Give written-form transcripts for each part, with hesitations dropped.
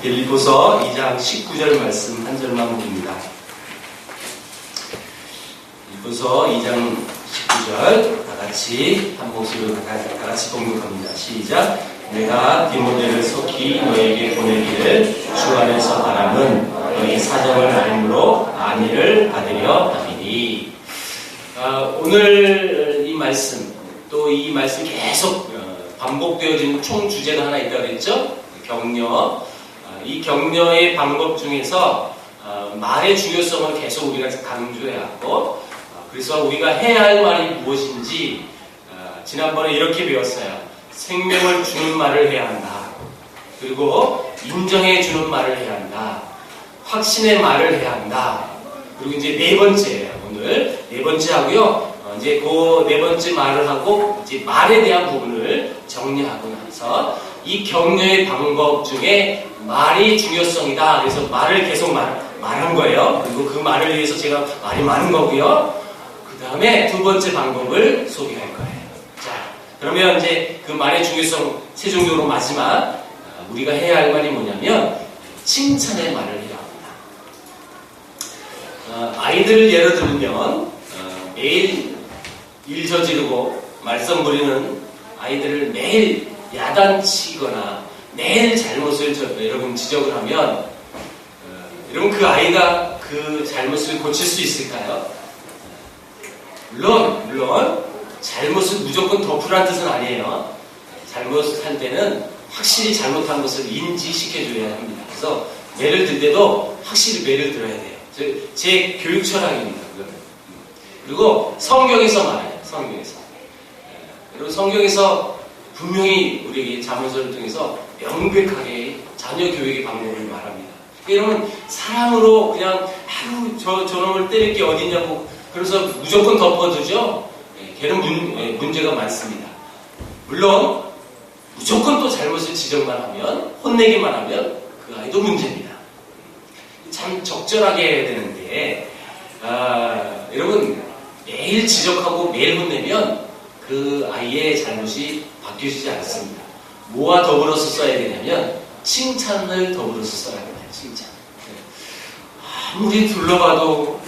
빌립보서 2장 19절 말씀 한 절만 봅니다. 빌립보서 2장 19절 다같이 한 목소리로 다같이 공독합니다. 시작. 내가 디모데를 속히 너에게 보내기를 주 안에서 바람은 너희 사정을 알므로 안위를 받으려 함이니. 오늘 이 말씀, 또 이 말씀 계속 반복되어지는 총 주제가 하나 있다고 그랬죠? 격려. 이 격려의 방법 중에서 말의 중요성을 계속 우리가 강조해야 하고, 그래서 우리가 해야 할 말이 무엇인지 지난번에 이렇게 배웠어요. 생명을 주는 말을 해야 한다. 그리고 인정해 주는 말을 해야 한다. 확신의 말을 해야 한다. 그리고 이제 네 번째예요. 오늘 네 번째 하고요. 이제 그 네 번째 말을 하고 이제 말에 대한 부분을 정리하고 나서 이 격려의 방법 중에 말이 중요성이다. 그래서 말을 계속 말한 거예요. 그리고 그 말을 위해서 제가 말이 많은 거고요. 그 다음에 두 번째 방법을 소개할 거예요. 자, 그러면 이제 그 말의 중요성 최종적으로 마지막 우리가 해야 할 말이 뭐냐면 칭찬의 말을 해야 합니다. 아이들을 예로 들면 매일 일 저지르고 말썽 부리는 아이들을 매일 야단치거나 매일 잘못을 여러분 지적을 하면 여러분 그 아이가 그 잘못을 고칠 수 있을까요? 물론 잘못을 무조건 덮으라는 뜻은 아니에요. 잘못할 때는 확실히 잘못한 것을 인지시켜줘야 합니다. 그래서 매를 들 때도 확실히 매를 들어야 돼요. 제 교육 철학입니다. 그리고 성경에서 말해요. 여러분 성경에서 분명히 우리에게 자문서를 통해서 명백하게 자녀 교육의 방법을 말합니다. 여러분 사랑으로 그냥 저놈을 때릴 게 어딨냐고 그래서 무조건 덮어두죠. 걔는 문제가 많습니다. 물론 무조건 또 잘못을 지적만 하면 혼내기만 하면 그 아이도 문제입니다. 참 적절하게 해야 되는데 여러분 매일 지적하고 매일 혼내면 그 아이의 잘못이 바뀌어지지 않습니다. 뭐와 더불어서 써야 되냐면 칭찬을 더불어서 써야 돼요. 칭찬. 아무리 둘러봐도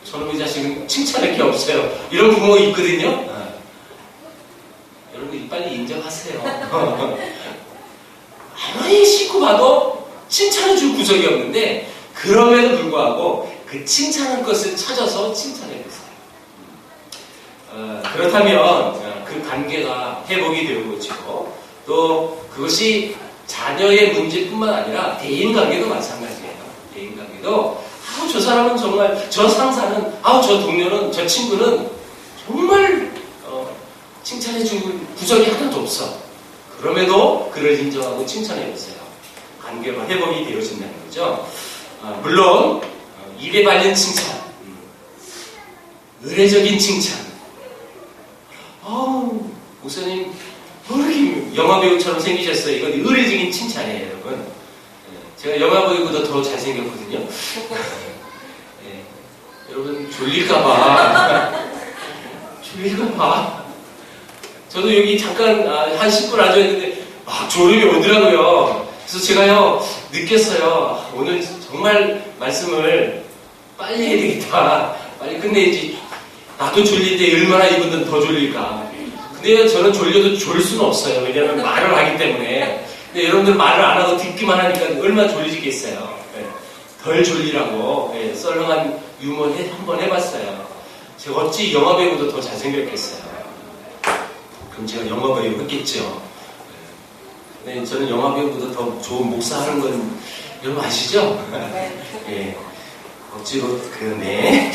저놈의 자식은 칭찬할 게 없어요. 이런 부모가 있거든요. 여러분 빨리 인정하세요. 아무리 씻고 봐도 칭찬해줄 구석이 없는데 그럼에도 불구하고 그 칭찬할 것을 찾아서 칭찬해보세요. 그렇다면 그 관계가 회복이 되어지고 또 그것이 자녀의 문제뿐만 아니라 대인관계도 마찬가지예요. 대인관계도 저 사람은 정말 저 상사는 저 동료는 저 친구는 정말 칭찬해주는 구석이 하나도 없어. 그럼에도 그를 인정하고 칭찬해보세요. 관계가 회복이 되어진다는 거죠. 물론 입에 발린 칭찬, 의례적인 칭찬. 목사님 이렇게 영화배우처럼 생기셨어요. 이건 의례적인 칭찬이에요, 여러분. 제가 영화배우보다 더 잘생겼거든요. 여러분 졸릴까봐 저도 여기 잠깐 한 10분 앉아있는데 막 졸음이 오더라고요. 그래서 제가요 느꼈어요. 오늘 정말 말씀을 빨리 해야 되겠다. 빨리 끝내야지. 나도 졸린데 얼마나 이분들은 더 졸릴까. 근데 저는 졸려도 졸 수는 없어요. 왜냐하면 말을 하기 때문에. 근데 여러분들 말을 안 하고 듣기만 하니까 얼마나 졸리겠어요. 덜 졸리라고 썰렁한 유머 한번 해봤어요. 제가 어찌 영화배우보다 더 잘생겼겠어요. 그럼 제가 영화배우 했겠죠. 근데 저는 영화배우보다 더 좋은 목사 하는 건 여러분 아시죠? 예. 억지로 그러네.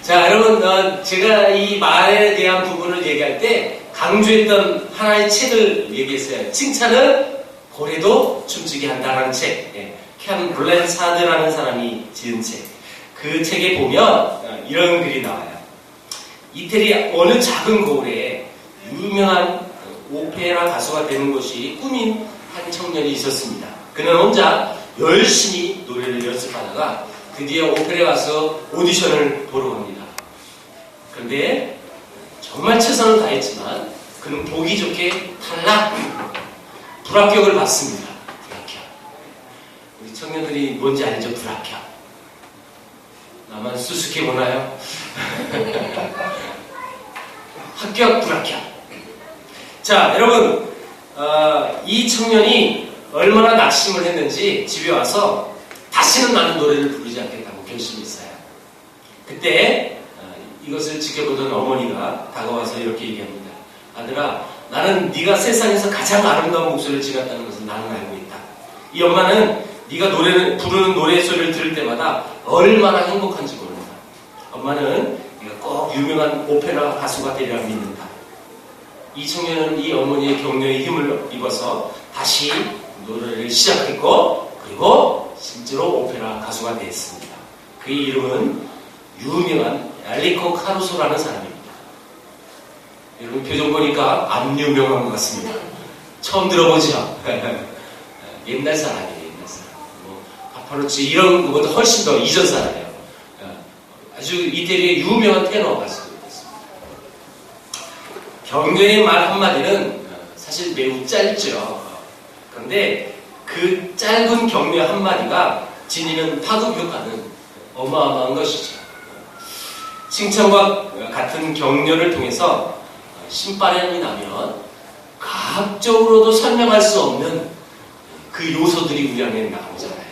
자, 여러분 제가 이 말에 대한 부분을 얘기할 때 강조했던 하나의 책을 얘기했어요. 칭찬은 고래도 춤추게 한다라는 책. 캠 블랜사드라는 사람이 지은 책. 그 책에 보면 이런 글이 나와요. 이태리 어느 작은 고을에 유명한 오페라 가수가 되는 것이 꿈인 한 청년이 있었습니다. 그는 혼자 열심히 노래를 연습하다가 드디어 오페라 가서 오디션을 보러 갑니다. 그런데 정말 최선을 다했지만 그는 보기 좋게 탈락, 불합격을 받습니다. 청년들이 뭔지 알죠? 불합격. 나만 수수께 보나요? 합격, 불합격. 자, 여러분, 이 청년이 얼마나 낙심을 했는지 집에 와서 다시는 나는 노래를 부르지 않겠다고 결심했어요. 그때 이것을 지켜보던 어머니가 다가와서 이렇게 얘기합니다. 아들아, 나는 네가 세상에서 가장 아름다운 목소리를 지녔다는 것을 나는 알고 있다. 이 엄마는 네가 부르는 노래 소리를 들을 때마다 얼마나 행복한지 모른다. 엄마는 네가 꼭 유명한 오페라 가수가 되리라 믿는다. 이 청년은 이 어머니의 격려에 힘을 입어서 다시 노래를 시작했고, 그리고 실제로 오페라 가수가 되었습니다. 그의 이름은 유명한 알리코 카루소라는 사람입니다. 여러분 표정 보니까 안 유명한 것 같습니다. 처음 들어보죠? 옛날 사람이에요. 옛날 사람. 뭐 파파로치 이런 것보다 훨씬 더 이전 사람이에요. 아주 이태리의 유명한 테너 가수였습니다. 격려의 말 한마디는 사실 매우 짧죠. 그런데 그 짧은 격려 한마디가 지니는 파급 효과는 어마어마한 것이죠. 칭찬과 같은 격려를 통해서 신바람이 나면 과학적으로도 설명할 수 없는 그 요소들이 우리 안에 나오잖아요.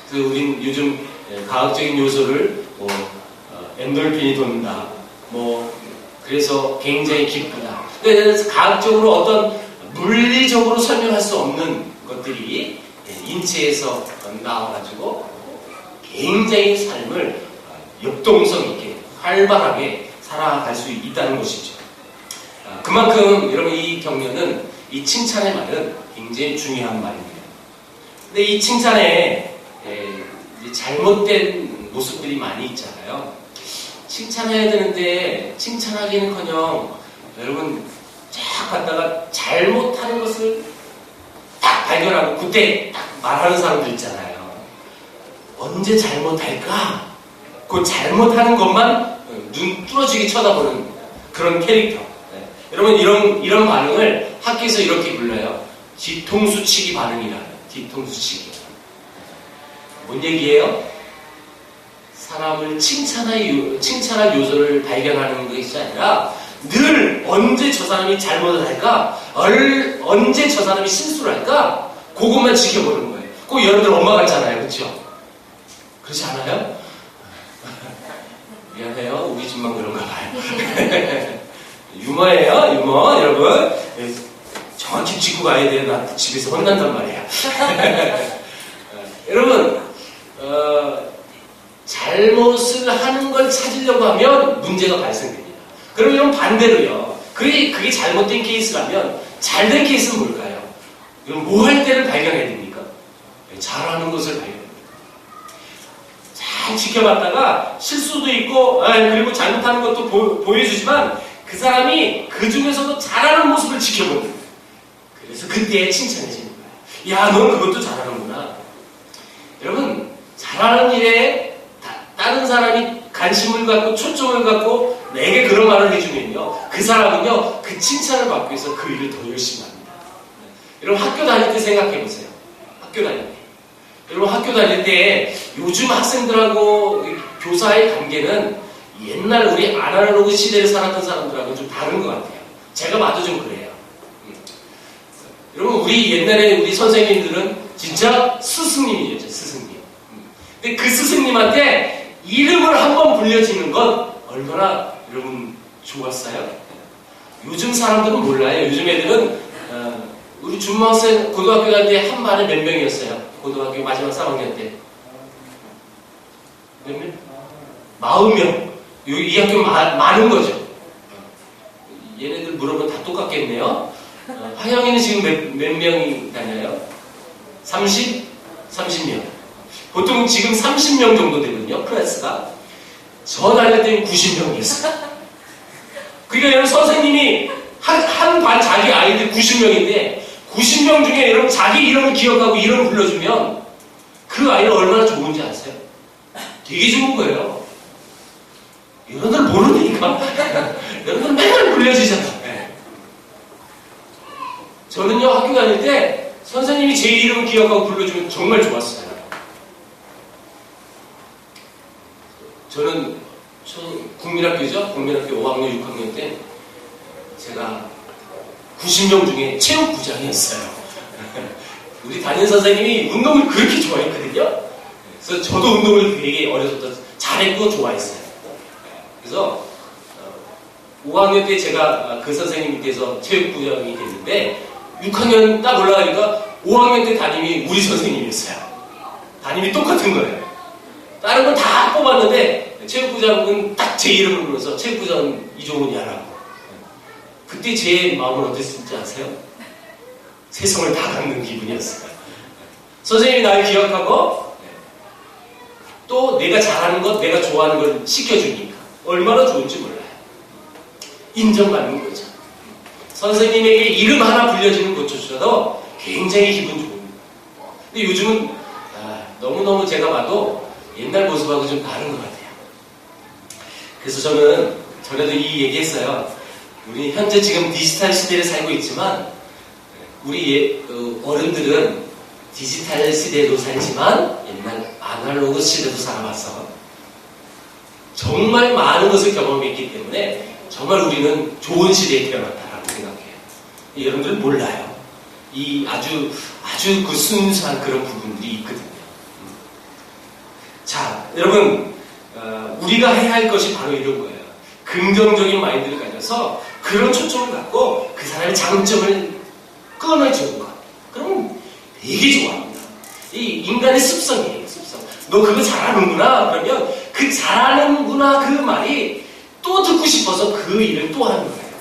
그래서 우린 요즘 과학적인 요소를 엔돌핀이 돈다, 그래서 굉장히 기쁘다. 그래서 과학적으로 어떤 물리적으로 설명할 수 없는 것들이 인체에서 나와가지고 굉장히 삶을 역동성 있게 활발하게 살아갈 수 있다는 것이죠. 그만큼 여러분 이 격려는, 이 칭찬의 말은 굉장히 중요한 말입니다. 근데 이 칭찬에 잘못된 모습들이 많이 있잖아요. 칭찬해야 되는데 칭찬하기는커녕 여러분 쫙 갔다가 잘못하는 것을 딱 발견하고 그때 딱 말하는 사람들 있잖아요. 언제 잘못할까? 그 잘못하는 것만 눈 뚫어지게 쳐다보는 그런 캐릭터. 네. 여러분 이런 반응을 학교에서 이렇게 불러요. 뒤통수치기 반응이라. 뒤통수치기. 뭔 얘기예요? 사람을 칭찬할 요소를 발견하는 것이 아니라 늘 언제 저 사람이 잘못을 할까? 언제 저 사람이 실수를 할까? 그것만 지켜보는 거예요. 꼭 여러분들 엄마 같잖아요. 그렇죠? 그렇지 않아요? 미안해요. 우리 집만 그런가 봐요. 유머예요. 유머. 여러분. 정확히 짚고 가야 돼요. 나 집에서 혼난단 말이야. 여러분 잘못을 하는 걸 찾으려고 하면 문제가 발생됩니다. 그럼 이런 반대로요. 그게 잘못된 케이스라면 잘된 케이스는 뭘까요? 그럼 뭐 할 때를 발견해야 됩니까? 잘하는 것을 발견합니다. 잘 지켜봤다가 실수도 있고 그리고 잘못하는 것도 보여주지만 그 사람이 그 중에서도 잘하는 모습을 지켜보는 거예요. 그래서 그때 칭찬해지는 거예요. 야, 넌 그것도 잘하는구나. 여러분 잘하는 일에 다른 사람이 관심을 갖고 초점을 갖고 내게 그런 말을 해주면요, 그 사람은요 그 칭찬을 받기 위해서 그 일을 더 열심히 합니다. 여러분 학교 다닐 때 생각해보세요. 학교 다닐 때 여러분 학교 다닐 때 요즘 학생들하고 교사의 관계는 옛날 우리 아날로그 시대를 살았던 사람들하고 좀 다른 것 같아요. 제가 봐도 좀 그래요. 여러분 우리 옛날에 우리 선생님들은 진짜 스승님이었죠. 스승님. 근데 그 스승님한테 이름을 한번 불려지는 건 얼마나 여러분 좋았어요? 요즘 사람들은 몰라요. 요즘 애들은 우리 중학생 고등학교 갈 때 한 반에 몇 명이었어요? 고등학교 마지막 3학년 때 몇 명? 40명. 이 학교 많은 거죠. 얘네들 물어보면 다 똑같겠네요. 화영이는 지금 몇 명이 다녀요? 30명. 보통 지금 30명 정도 되거든요, 클래스가. 저 다닐 때는 90명이었어요. 그러니까 여러분 선생님이 한 반 자기 아이들 90명인데 90명 중에 여러분 자기 이름을 기억하고 이름 불러주면 그 아이는 얼마나 좋은지 아세요? 되게 좋은 거예요. 여러분들 모르니까. 여러분들 맨날 불려주잖아요. 저는요 학교 다닐 때 선생님이 제 이름을 기억하고 불러주면 정말 좋았어요. 저는 국민학교죠. 국민학교 5학년, 6학년 때 제가 90명 중에 체육부장이었어요. 우리 담임 선생님이 운동을 그렇게 좋아했거든요. 그래서 저도 운동을 되게 어려서부터 잘했고 좋아했어요. 그래서 5학년 때 제가 그 선생님 밑에서 체육부장이 됐는데 6학년 딱 올라가니까 5학년 때 담임이 우리 선생님이었어요. 담임이 똑같은 거예요. 다른 건 다 뽑았는데 체육부장은 딱 제 이름을 불러서 체육부장은 이종훈이야라고. 그때 제 마음은 어땠을지 아세요? 세상을 다 갖는 기분이었어요. 선생님이 나를 기억하고 또 내가 잘하는 것, 내가 좋아하는 걸 시켜주니까 얼마나 좋은지 몰라요. 인정받는 거죠. 선생님에게 이름 하나 불려지는 것조차도 굉장히 기분 좋은 거예요. 근데 요즘은 너무너무 제가 봐도 옛날 모습하고 좀 다른 것 같아요. 그래서 저는 전에도 이 얘기했어요. 우리 현재 지금 디지털 시대를 살고 있지만 우리 어른들은 디지털 시대도 살지만 옛날 아날로그 시대도 살아봐서 정말 많은 것을 경험했기 때문에 정말 우리는 좋은 시대에 태어났다라고 생각해요. 여러분들은 몰라요. 이 아주 그 순수한 그런 부분들이 있거든요. 자, 여러분 우리가 해야 할 것이 바로 이런 거예요. 긍정적인 마인드를 가져서 그런 초점을 갖고 그 사람의 장점을 끊어주는 것. 그러면 되게 좋아합니다. 이 인간의 습성이에요. 습성. 너 그거 잘하는구나. 그러면 그 잘하는구나 그 말이 또 듣고 싶어서 그 일을 또 하는 거예요.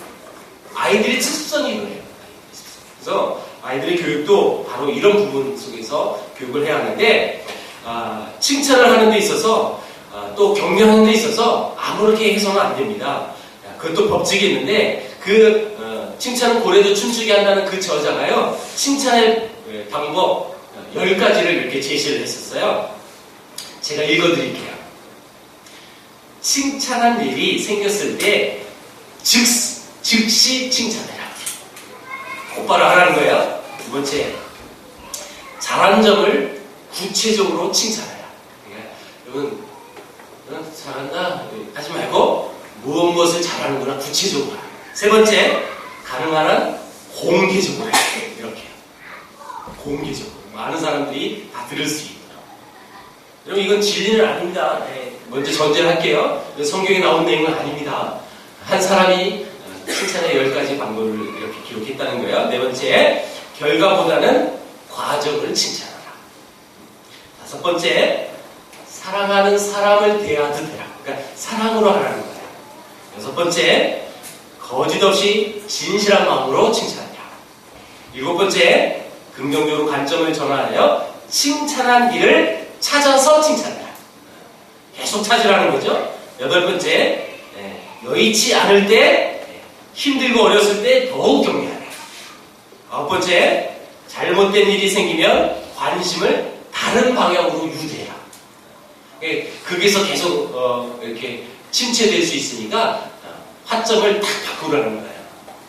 아이들의 습성이 그래요. 그래서 아이들의 교육도 바로 이런 부분 속에서 교육을 해야 하는데 칭찬을 하는 데 있어서 또 격려하는 데 있어서 아무렇게 해서는 안 됩니다. 그것도 법칙이 있는데 칭찬은 고래도 춤추게 한다는 그 저자가요. 칭찬의 방법 10가지를 이렇게 제시를 했었어요. 제가 읽어드릴게요. 칭찬한 일이 생겼을 때 즉시 칭찬해라. 곧바로 하라는 거예요. 두 번째, 잘한 점을 구체적으로 칭찬해라. 여러분, 넌 잘한다 하지 말고 무엇을 잘하는구나 구체적으로 하라. 세 번째, 가능한 한 공개적으로 해라. 이렇게 공개적으로 많은 사람들이 다 들을 수 있도록. 여러분, 이건 진리는 아닙니다. 먼저 전제를 할게요. 성경에 나온 내용은 아닙니다. 한 사람이 칭찬의 10가지 방법을 이렇게 기록했다는 거예요. 네 번째, 결과보다는 과정을 칭찬하라. 다섯 번째, 사랑하는 사람을 대하듯 해라. 그러니까 사랑으로 하라는 거예요. 여섯 번째, 거짓 없이 진실한 마음으로 칭찬하라. 일곱 번째, 긍정적으로 관점을 전환하여 칭찬한 일을 찾아서 칭찬하라. 계속 찾으라는 거죠. 여덟 번째, 여의치 않을 때, 힘들고 어렸을 때 더욱 격려하라. 아홉 번째, 잘못된 일이 생기면 관심을 다른 방향으로 유도해라. 거기서 계속 이렇게 침체될 수 있으니까 화점을 탁 바꾸라는 거예요.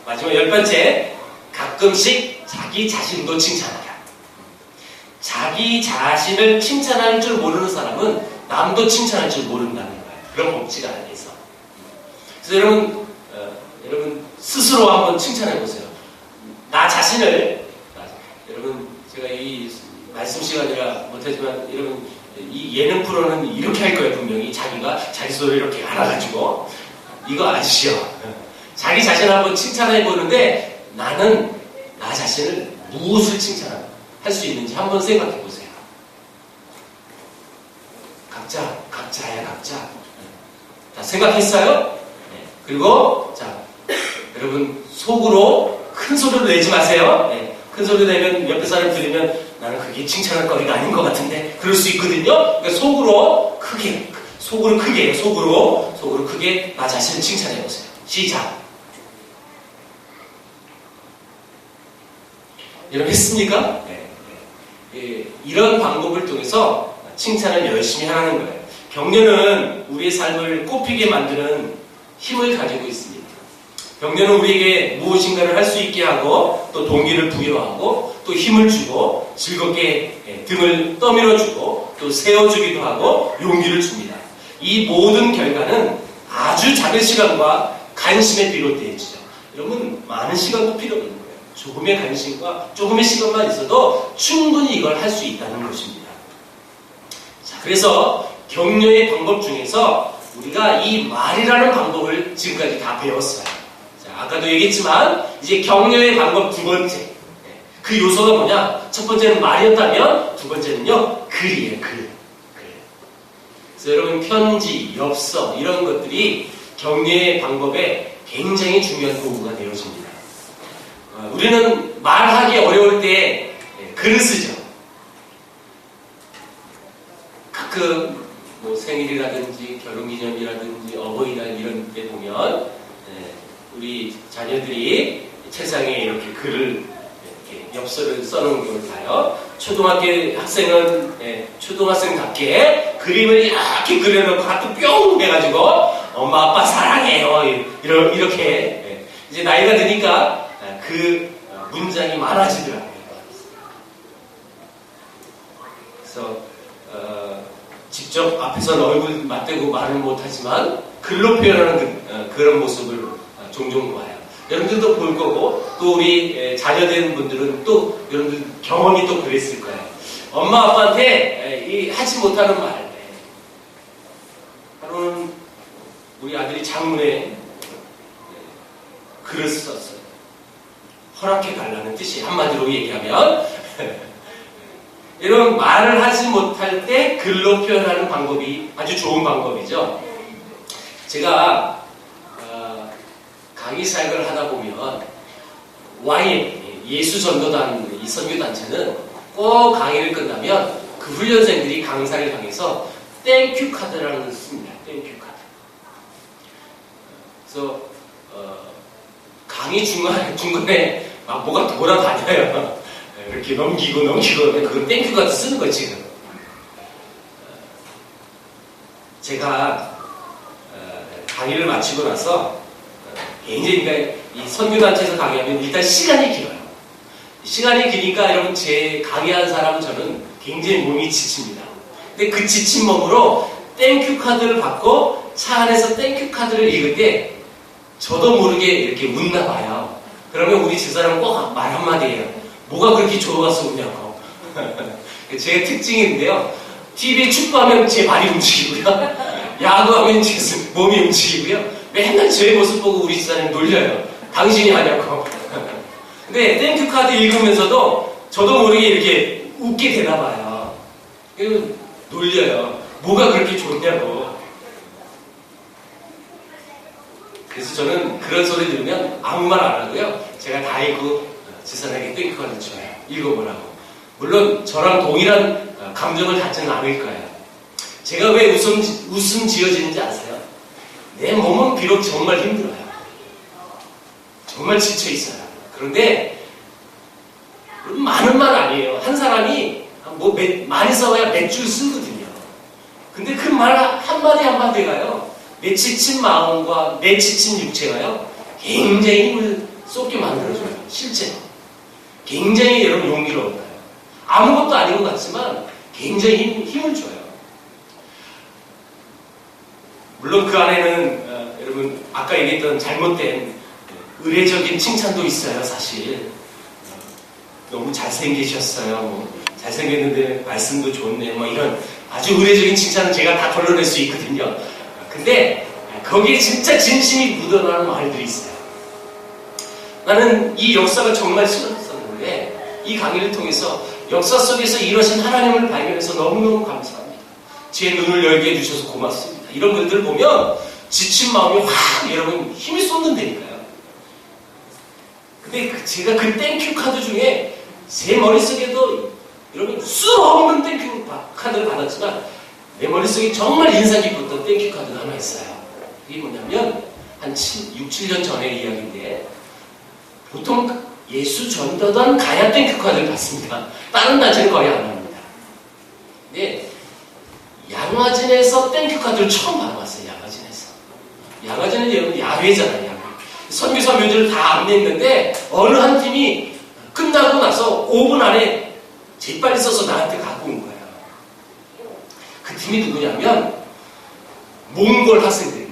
마지막 열 번째, 가끔씩 자기 자신도 칭찬하라. 자기 자신을 칭찬할 줄 모르는 사람은 남도 칭찬할 줄 모른다는 거예요. 그런 법칙 안에서. 그래서 여러분 스스로 한번 칭찬해 보세요. 나 자신을 여러분 제가 이 말씀 시간이라 못하지만 여러분 이 예능 프로는 이렇게 할 거예요. 분명히 자기가 자기 소리를 이렇게 알아가지고 이거 아시죠? 자기 자신을 한번 칭찬해 보는데 나는 나 자신을 무엇을 칭찬할 수 있는지 한번 생각해 보세요. 각자야 각자. 자, 생각했어요? 네. 그리고 자 여러분 속으로 큰 소리를 내지 마세요. 네. 큰 소리 내면 옆에 사람 들으면 나는 그게 칭찬할 거리가 아닌 것 같은데 그럴 수 있거든요. 그러니까 속으로 크게 나 자신을 칭찬해 보세요. 시작. 여러분 했습니까? 네. 이런 방법을 통해서 칭찬을 열심히 하라는 거예요. 격려는 우리의 삶을 꽃피게 만드는 힘을 가지고 있습니다. 격려는 우리에게 무엇인가를 할 수 있게 하고 또 동기를 부여하고 또 힘을 주고 즐겁게 등을 떠밀어주고 또 세워주기도 하고 용기를 줍니다. 이 모든 결과는 아주 작은 시간과 관심에 비롯되어지죠. 여러분, 많은 시간도 필요 없는 거예요. 조금의 관심과 조금의 시간만 있어도 충분히 이걸 할 수 있다는 것입니다. 자, 그래서 격려의 방법 중에서 우리가 이 말이라는 방법을 지금까지 다 배웠어요. 자, 아까도 얘기했지만 이제 격려의 방법 두 번째. 그 요소가 뭐냐? 첫 번째는 말이었다면 두 번째는요, 글이에요, 글. 그래서 여러분, 편지, 엽서 이런 것들이 격려의 방법에 굉장히 중요한 도구가 되어집니다. 우리는 말하기 어려울 때 글을 쓰죠. 가끔 뭐 생일이라든지 결혼기념이라든지 어버이날 이런 때 보면 우리 자녀들이 책상에 이렇게 글을 이렇게 엽서를 써놓은 걸 봐요. 초등학교 학생은 초등학생답게 그림을 이렇게 그려놓고 하트 뿅 해가지고 엄마 아빠 사랑해요 이렇게 이제 나이가 드니까 그 문장이 많아지더라고요. 그래서 직접 앞에서는 얼굴 맞대고 말을 못하지만 글로 표현하는 그런 모습을 종종 봐요. 여러분들도 볼 거고 또 우리 자녀된 분들은 또 여러분들 경험이 또 그랬을 거예요. 엄마 아빠한테 하지 못하는 말. 하루는 우리 아들이 장문에 글을 썼어요. 허락해 달라는 뜻이 한마디로 얘기하면 이런 말을 하지 못할 때 글로 표현하는 방법이 아주 좋은 방법이죠. 제가 강의 사역을 하다 보면 YM 예수전도단 이 선교단체는 꼭 강의를 끝나면 그 훈련생들이 강사를 향해서 땡큐 카드라는 걸 씁니다. 땡큐 카드. 그래서 강의 중간에 막 뭐가 돌아다녀요. 이렇게 넘기고 그걸 땡큐 카드 쓰는 거예요 지금. 제가 강의를 마치고 나서 굉장히 그러니까 이 선교단체에서 강의하면 일단 시간이 길어요. 시간이 기니까 여러분 제 강의한 사람은 저는 굉장히 몸이 지칩니다. 근데 그 지친 몸으로 땡큐 카드를 받고 차 안에서 땡큐 카드를 읽을 때 저도 모르게 이렇게 웃나 봐요. 그러면 우리 집사람은 꼭 말 한마디 해요. 뭐가 그렇게 좋아서 웃냐고. 제 특징인데요. TV에 축구하면 제 발이 움직이고요. 야구하면 제 몸이 움직이고요. 맨날 제 모습 보고 우리 집사람이 놀려요. 당신이 하냐고. 근데 땡큐 카드 읽으면서도 저도 모르게 이렇게 웃게 되나 봐요. 놀려요. 뭐가 그렇게 좋냐고. 그래서 저는 그런 소리 들으면 아무 말 안 하고요. 제가 다 읽고 집사람에게 땡큐 카드 줘요. 읽어보라고. 물론 저랑 동일한 감정을 갖지는 않을 거예요. 제가 왜 웃음 지어지는지 아세요? 내 몸은 비록 정말 힘들어요. 정말 지쳐 있어요. 그런데 많은 말 아니에요. 한 사람이 뭐 많이 써야 몇 줄 쓰거든요. 근데 그 말 한마디 한마디가요. 내 지친 마음과 내 지친 육체가요. 굉장히 힘을 쏟게 만들어줘요. 실제로. 굉장히 여러분 용기를 얻어요. 아무것도 아닌 것 같지만 굉장히 힘을 줘요. 물론 그 안에는 여러분 아까 얘기했던 잘못된 의례적인 칭찬도 있어요. 사실 너무 잘생기셨어요. 뭐 잘생겼는데 말씀도 좋네. 뭐 이런 아주 의례적인 칭찬은 제가 다 걸러낼 수 있거든요. 근데 거기에 진짜 진심이 묻어나는 말들이 있어요. 나는 이 역사가 정말 싫었었는데 이 강의를 통해서 역사 속에서 이러신 하나님을 발견해서 너무너무 감사합니다. 제 눈을 열게 해주셔서 고맙습니다. 이런 분들을 보면 지친 마음이 확 여러분 힘이 쏟는다니까요. 근데 제가 그 땡큐 카드 중에 제 머릿속에도 여러분 수없는 땡큐 카드를 받았지만 내 머릿속에 정말 인상 깊었던 땡큐 카드가 하나 있어요. 그게 뭐냐면 한 6, 7년 전의 이야기인데 보통 예수 전도단 가야 땡큐 카드를 받습니다. 다른 단체는 거의 안 합니다. 근데 양화진에서 땡큐 카드를 처음 받아봤어요. 양화진은 여러분 야외잖아요. 야외. 선교사 묘지를 다 안냈는데 어느 한 팀이 끝나고 나서 5분 안에 재빨리 써서 나한테 갖고 온 거예요. 그 팀이 누구냐면 몽골 학생들.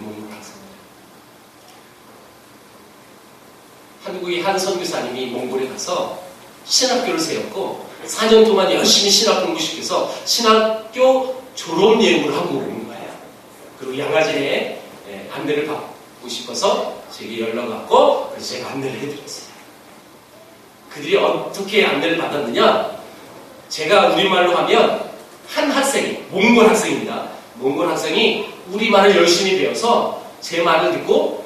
한국의 한 선교사님이 몽골에 가서 신학교를 세웠고 4년 동안 열심히 신학 공부시켜서 신학교 졸업여행을 하고 온 거예요. 그리고 양아지에 안내를 받고 싶어서 제게 연락 왔고 그래서 제가 안내를 해드렸어요. 그들이 어떻게 안내를 받았느냐, 제가 우리말로 하면 한 학생이, 몽골 학생입니다. 몽골 학생이 우리말을 열심히 배워서 제 말을 듣고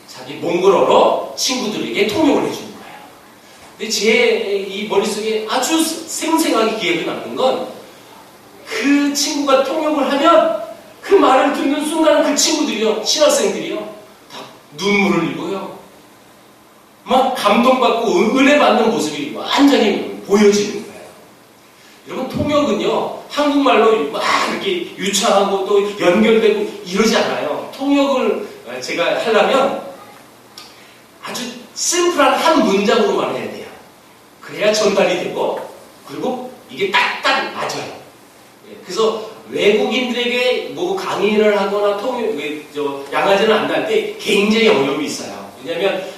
자기 몽골어로 친구들에게 통역을 해주는 거예요. 근데 제 이 머릿속에 아주 생생하게 기억이 남는 건 그 친구가 통역을 하면 그 말을 듣는 순간 그 친구들이요, 신학생들이요, 다 눈물을 흘리고요. 막 감동받고 은혜받는 모습이 완전히 보여지는 거예요. 여러분, 통역은요, 한국말로 막 이렇게 유창하고 또 연결되고 이러지 않아요. 통역을 제가 하려면 아주 심플한 한 문장으로만 해야 돼요. 그래야 전달이 되고, 그리고 이게 딱딱 맞아요. 그래서 외국인들에게 뭐 강의를 하거나 양아지를 안날 때 굉장히 어려움이 있어요. 왜냐하면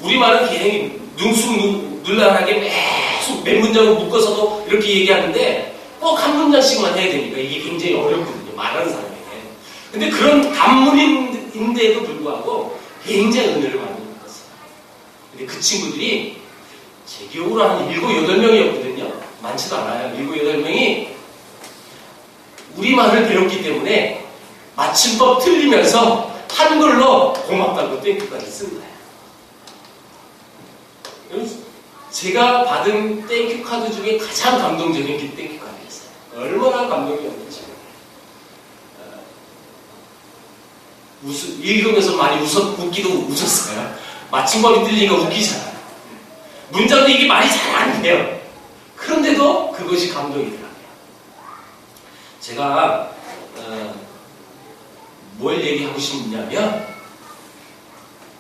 우리말은 굉장히 능숙능란하게 계속 몇 문장을 묶어서도 이렇게 얘기하는데 꼭 한 문장씩만 해야 되니까 이게 굉장히 어렵거든요. 말하는 사람에게. 근데 그런 단문인데도 불구하고 굉장히 은혜를 많이 받았어요. 근데 그 친구들이 제 기억으로 한 7, 8명이었거든요. 많지도 않아요. 7, 8명이 우리말을 배웠기 때문에 맞춤법 틀리면서 한글로 고맙다고 땡큐까지 쓴 거예요. 제가 받은 땡큐 카드 중에 가장 감동적인 게 땡큐 카드였어요. 얼마나 감동이었는지. 읽으면서 많이 웃기도 웃었어요. 맞춤법이 틀리니까 웃기잖아요. 문장도 이게 말이 잘 안 돼요. 그런데도 그것이 감동이더라고요. 제가 뭘 얘기하고 싶냐면,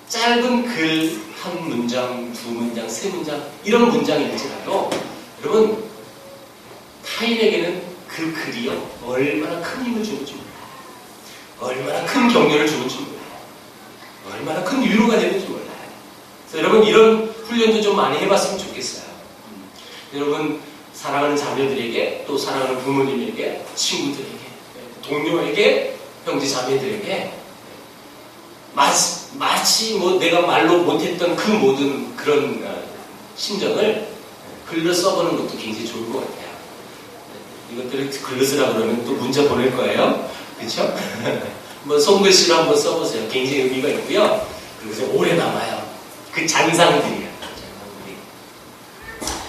짧은 글 한 문장, 두 문장, 세 문장 이런 문장일지라도 여러분, 타인에게는 그 글이요 얼마나 큰 힘을 주는지 몰라요. 얼마나 큰 격려를 주는지 몰라요. 얼마나 큰 위로가 되는지 몰라요. 그래서 여러분, 이런 훈련도 좀 많이 해봤으면 좋겠어요. 여러분, 사랑하는 자녀들에게, 또 사랑하는 부모님에게, 친구들에게, 동료에게, 형제 자매들에게 마치 뭐 내가 말로 못했던 그 모든 그런 심정을 글로 써보는 것도 굉장히 좋을 것 같아요. 이것들을 글로 쓰라 그러면 또 문자 보낼 거예요. 그렇죠? 뭐 손글씨로 한번 써보세요. 굉장히 의미가 있고요. 그래서 오래 남아요. 그 잔상들이에요.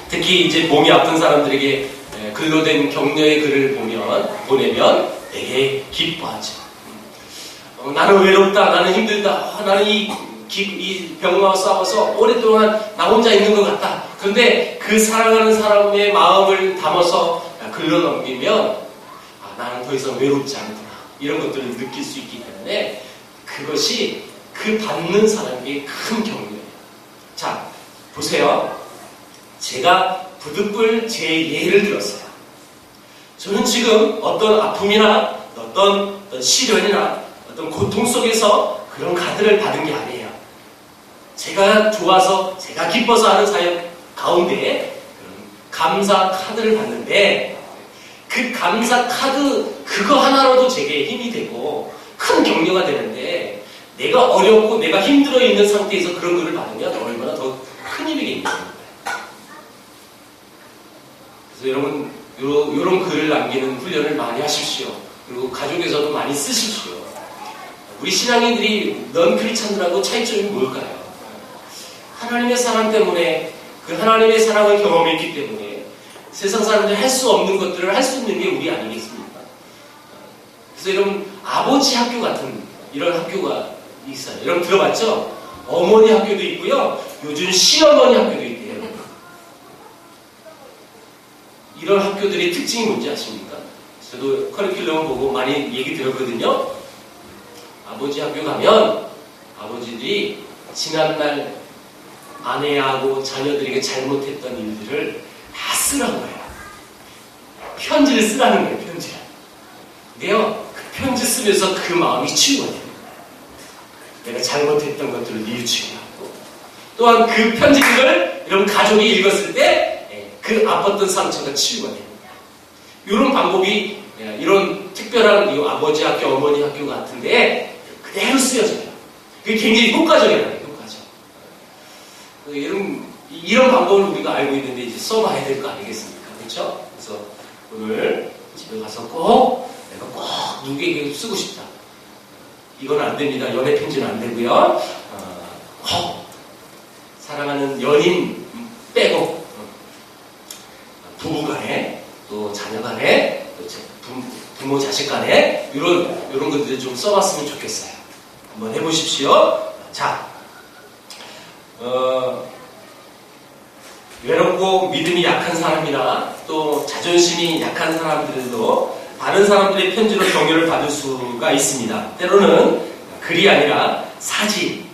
특히 이제 몸이 아픈 사람들에게 글로 된 격려의 글을 보내면 되게 기뻐하죠. 나는 외롭다, 나는 힘들다, 나는 이 병과 싸워서 오랫동안 나 혼자 있는 것 같다. 그런데 그 사랑하는 사람의 마음을 담아서 글로 넘기면 나는 더 이상 외롭지 않구나, 이런 것들을 느낄 수 있기 때문에 그것이 그 받는 사람에게 큰 격려예요. 자, 보세요. 제가 부득불 제 예를 들었어요. 저는 지금 어떤 아픔이나 어떤 시련이나 어떤 고통 속에서 그런 카드를 받은 게 아니에요. 제가 좋아서, 제가 기뻐서 하는 사역 가운데 감사 카드를 받는데, 그 감사 카드 그거 하나로도 제게 힘이 되고 큰 격려가 되는데, 내가 어렵고 내가 힘들어 있는 상태에서 그런 글을 받으면 얼마나 더 큰 힘이 있는 거예요. 그래서 여러분, 이런 글을 남기는 훈련을 많이 하십시오. 그리고 가족에서도 많이 쓰십시오. 우리 신앙인들이 넌 크리스찬들하고 차이점이 뭘까요? 하나님의 사랑 때문에, 그 하나님의 사랑을 경험했기 때문에 세상 사람들이 할 수 없는 것들을 할 수 있는 게 우리 아니겠습니까? 그래서 여러분, 아버지 학교 같은 이런 학교가 있어요. 여러분 들어봤죠? 어머니 학교도 있고요. 요즘 시어머니 학교도 있대요. 이런 학교들의 특징이 뭔지 아십니까? 저도 커리큘럼을 보고 많이 얘기 들었거든요. 아버지 학교 가면 아버지들이 지난날 아내하고 자녀들에게 잘못했던 일들을 다 쓰라는 거예요. 편지를 쓰라는 거예요, 편지를. 근데요, 그 편지 편지 쓰면서 그 마음이 치유가 됩니다. 내가 잘못했던 것들을 뉘우치게 하고, 또한 그 편지를 여러분 가족이 읽었을 때 그 아팠던 상처가 치유가 됩니다. 이런 방법이 이런 특별한 이 아버지 학교, 어머니 학교 같은데 그대로 쓰여져요. 그게 굉장히 효과적이에요. 효과적. 이런 방법을 우리가 알고 있는데 이제 써봐야 될 거 아니겠습니까? 그렇죠? 그래서 오늘 집에 가서 꼭 내가 꼭 누구에게 쓰고 싶다. 이건 안 됩니다. 연애 편지는 안 되고요. 꼭 사랑하는 연인 빼고 부부 간에 또 자녀 간에 또 부모 자식 간에 이런 것들을 좀 써봤으면 좋겠어요. 한번 해보십시오. 자, 외롭고 믿음이 약한 사람이나 또 자존심이 약한 사람들도 다른 사람들의 편지로 격려를 받을 수가 있습니다. 때로는 글이 아니라 사진,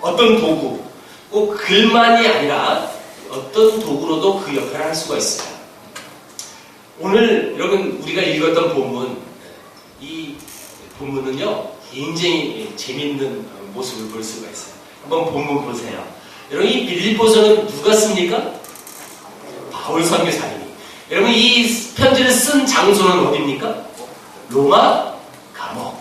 어떤 도구, 꼭 글만이 아니라 어떤 도구로도 그 역할을 할 수가 있어요. 오늘 여러분 우리가 읽었던 본문, 이 본문은요 굉장히 재밌는 모습을 볼 수가 있어요. 한번 본문 보세요. 여러분 이 빌립보서는 누가 씁니까? 바울 선교사님이. 여러분 이 편지를 쓴 장소는 어디입니까? 로마 감옥.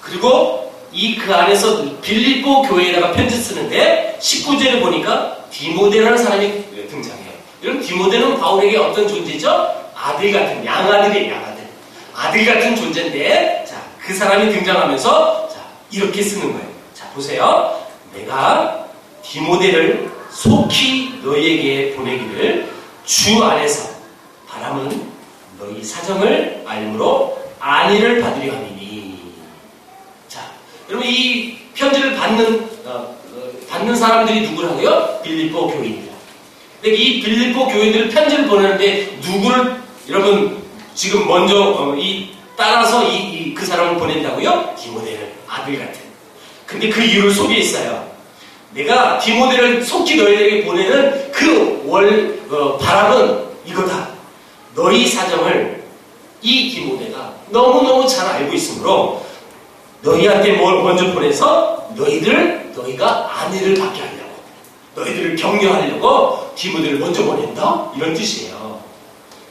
그리고 그 안에서 빌립보 교회에다가 편지 쓰는데 19절에 보니까 디모데라는 사람이 등장해요. 여러분 디모데는 바울에게 어떤 존재죠? 아들 같은, 양아들이에요. 양아들. 아들 같은 존재인데 자, 그 사람이 등장하면서 자, 이렇게 쓰는 거예요. 자, 보세요. 내가 디모데를 속히 너희에게 보내기를 주 안에서 바람은 너희 사정을 알므로 안위를 받으려 함이니. 자, 여러분 이 편지를 받는 사람들이 누구라고요? 빌립보 교인들. 근데 이 빌립보 교인들 편지를 보내는데 누구를 여러분 지금 먼저 따라서 그 사람을 보낸다고요? 디모데를, 아들 같은. 근데 그 이유를 속에 있어요. 내가 디모데를 속히 너희에게 보내는 바람은 이거다. 너희 사정을 이 디모데가 너무너무 잘 알고 있으므로 너희한테 뭘 먼저 보내서 너희가 안위를 받게 하려고, 너희들을 격려하려고 디모데를 먼저 보낸다? 이런 뜻이에요.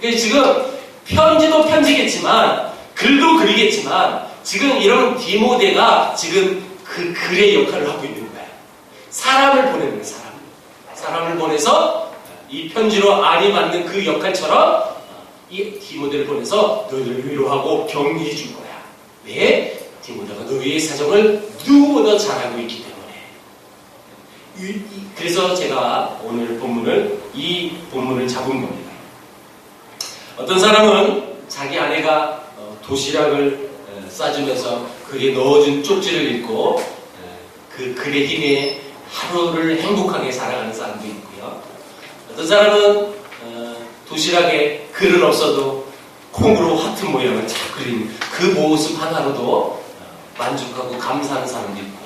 그러니까 지금 편지도 편지겠지만 글도 글이겠지만 지금 이런 디모데가 지금 그 글의 역할을 하고 있는 거예요. 사람을 보내는 거예요. 사람을 보내서 이 편지로 안위 받는 그 역할처럼 이 디모데를 보내서 너희를 위로하고 격려해 줄 거야. 왜? 디모데가 너희의 사정을 누구보다 잘 알고 있기 때문에. 그래서 제가 오늘 이 본문을 잡은 겁니다. 어떤 사람은 자기 아내가 도시락을 싸주면서 그게 넣어준 쪽지를 읽고 그 글의 힘에 하루를 행복하게 살아가는 사람도 있고요. 어떤 사람은 도시락에 글은 없어도 콩으로 하트 모양을 잘 그린 그 모습 하나로도 만족하고 감사하는 사람도 있고요.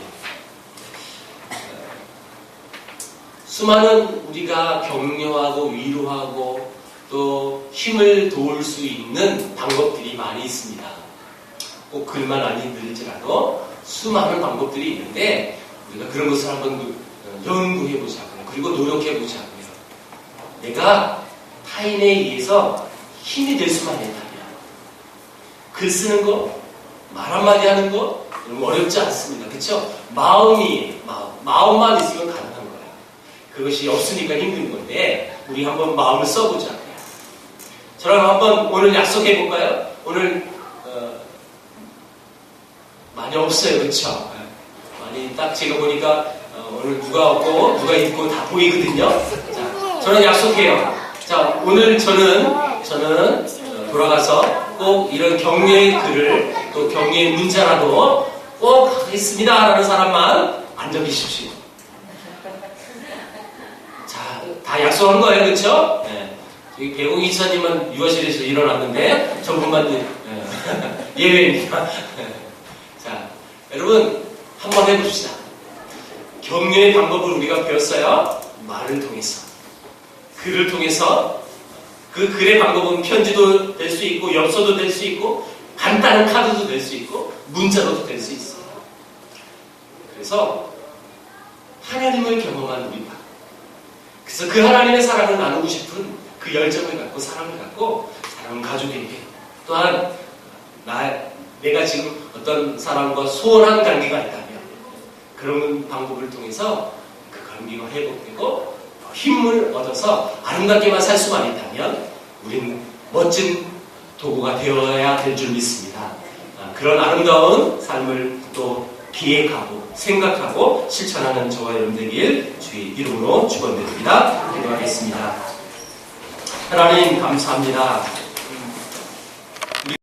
수많은 우리가 격려하고 위로하고 또 힘을 도울 수 있는 방법들이 많이 있습니다. 꼭 글만 아니들지라도 수많은 방법들이 있는데 우리가 그런 것을 한번 연구해보자고요. 그리고 노력해보자고요. 내가 타인에 의해서 힘이 될 수만 있다면 글 쓰는 거, 말 한마디 하는 거 어렵지 않습니다. 그렇죠? 마음만 있으면 가능한 거예요. 그것이 없으니까 힘든 건데 우리 한번 마음을 써보자고요. 저랑 한번 오늘 약속해볼까요? 오늘 많이 없어요. 그렇죠? 많이 딱 제가 보니까 오늘 누가 없고 누가 있고 다 보이거든요. 자, 저는 약속해요. 자, 오늘 저는 돌아가서 꼭 이런 격려의 글을 또 격려의 문자라도 꼭 하겠습니다 라는 사람만 앉아 계십시오. 자, 다 약속한 거예요. 그렇죠? 네. 여기 배웅 이사님은 유아실에서 일어났는데 저분만 예외입니다. 자, 여러분 한번 해봅시다. 격려의 방법을 우리가 배웠어요. 말을 통해서, 글을 통해서. 그 글의 방법은 편지도 될 수 있고 엽서도 될 수 있고 간단한 카드도 될 수 있고 문자로도 될 수 있어요. 그래서 하나님을 경험한 우리가, 그래서 그 하나님의 사랑을 나누고 싶은 그 열정을 갖고 사랑을 갖고 사랑하는 가족에게, 또한 내가 지금 어떤 사람과 소원한 관계가 있다면 그런 방법을 통해서 그 관계가 회복되고 힘을 얻어서 아름답게만 살 수만 있다면 우리는 멋진 도구가 되어야 될 줄 믿습니다. 그런 아름다운 삶을 또 기획하고 생각하고 실천하는 저와 여러분 되길 주의 이름으로 축원드립니다. 기도하겠습니다. 하나님 감사합니다.